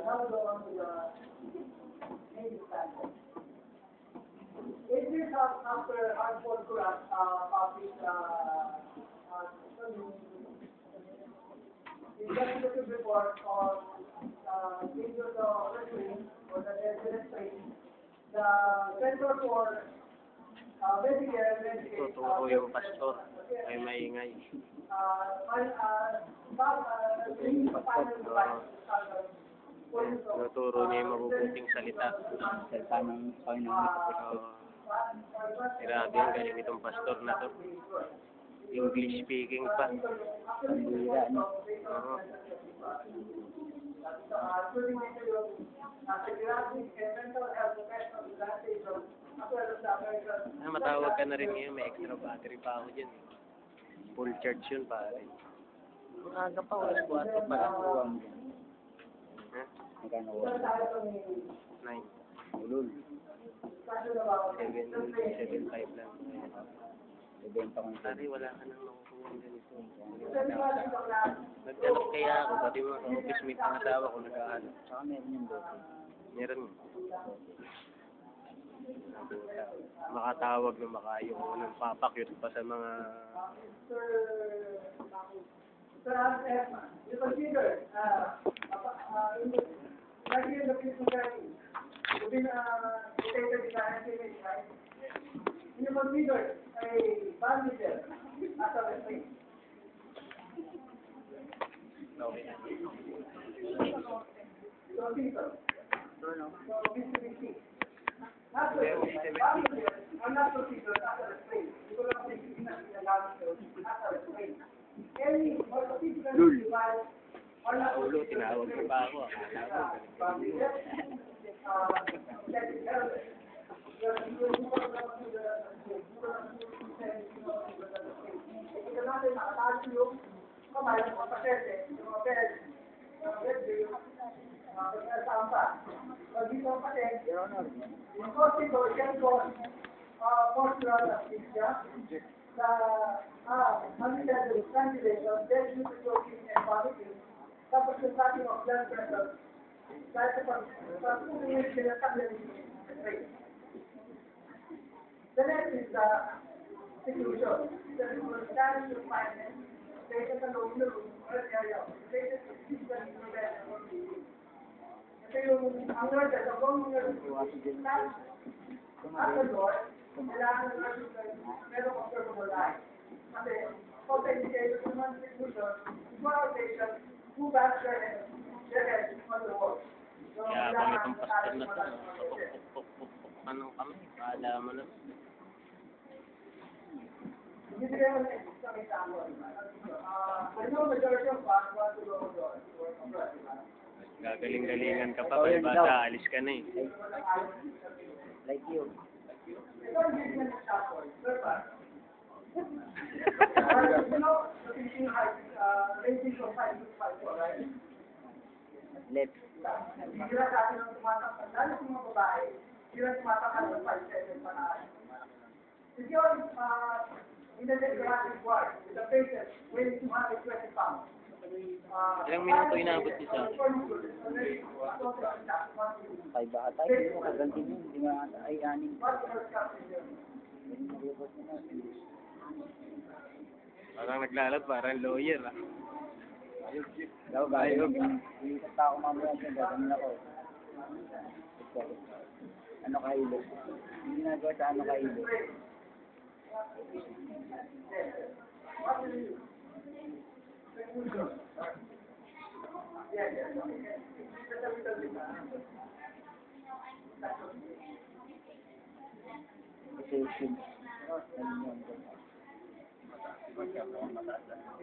Now go on to the main standard. 8 years after Hartford Courant published the investigative report on dangerous wrestling or the dangerous training, the Center for Medicare and Medicaid Tuturo yung pastor. Ay maingay. Tuturo niya yung mabubuting salita. Salita ng Panginoon. Grabe ang galing itong pastor na to. English speaking pa. Pambira, no? Oo. Matawag ka na rin ngayon. May extra battery pa ako dyan. Full charge yun pare. Ang aga pa, oras 4 pa lang. Ha? Magkano ko? 9. Ulul. 7.5 lang. Ibenta ko yung Pare, wala ka nang makukuha ganito. Nagtanong kaya ako, pati mga office mate ng asawa ko nag-aaral. Saka meron yung dote. Meron. Makatawag na makayo ko ng papakyut pa sa mga... Sir, you consider, like in the people journey, within stated in the estimate, right? You consider a banditer as a restraint. Okay. So, people. So, Mitsubishi. Not the banditer are not considered as a restraint. Because of the as a restraint. Any particular device are not Ulo, tinawag ko pa ako. Tapos yung starting of blood pressure, dahil sa pag-uwi sila sa the next is the seclusion. The standard requirement, stated sa loob ng room or area, stated to physical intervention. Ito yung ang nurse, ang buong nurse, at the door, kailangan ng nurse merong observable light. Kasi, contraindicated naman seclusion, for our patients, who back their head on the wall. So, Kaya kami itong pastor na to. Anong kami? Paala mo na. Bibigyan mo na isang example. I know majority of us want to go abroad to work abroad. Gagaling-galingan ka pa. Kaya bata, alis ka na eh. Like you. Ito ang bibigyan ng example. You know, the Philippine height, ranging from 5 to 5, right? Let's. Hindi na sa atin ang tumatakal. Lalo sa mga babae, hindi na tumatakal ng 5-7 pa na. If you're in the demographic ward, with the patient weighing 220 pounds, Ilang minuto inaabot niya sa Ay, baka tayo. Hindi mo kaganti mo. Hindi mo ay aning. Parang naglalab, parang lawyer ah. Daw ba? Yung isang tao mamaya dyan. Gagamin ako. Ano kahilo? Hindi nagawa sa ano kahilo. Kasi yung ano yun.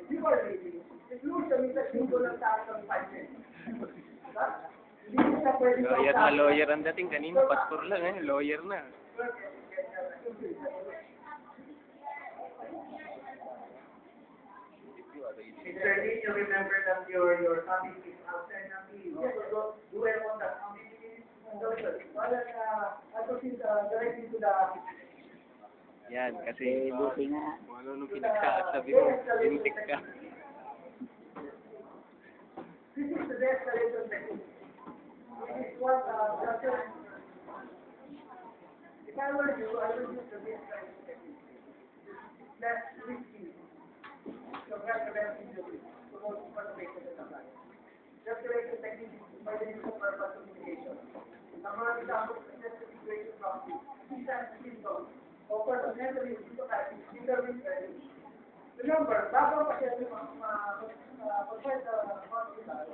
You are living. Inclusion is a symbol ng taas ng finance. Diba? Hindi siya pwede Lawyer na lawyer ang dating. Kanina, pastor lang eh. Lawyer na. Mr. Lee, you remember that your family is outside ng you also do well on the family. I proceed directly to the Yan, kasi Buti nga. kung ano nung pinagsasabi mo, lintik ka. This is the de-escalation technique. This is what if I were you, I would use the de-escalation technique. Less risky. So that's the best thing to do. So most information is not right. De-escalation technique is by the use of purpose communication. Ang mga examples of the situation property, these are symptoms of personality determined. Remember, bago pa siya mag-provide the hospital,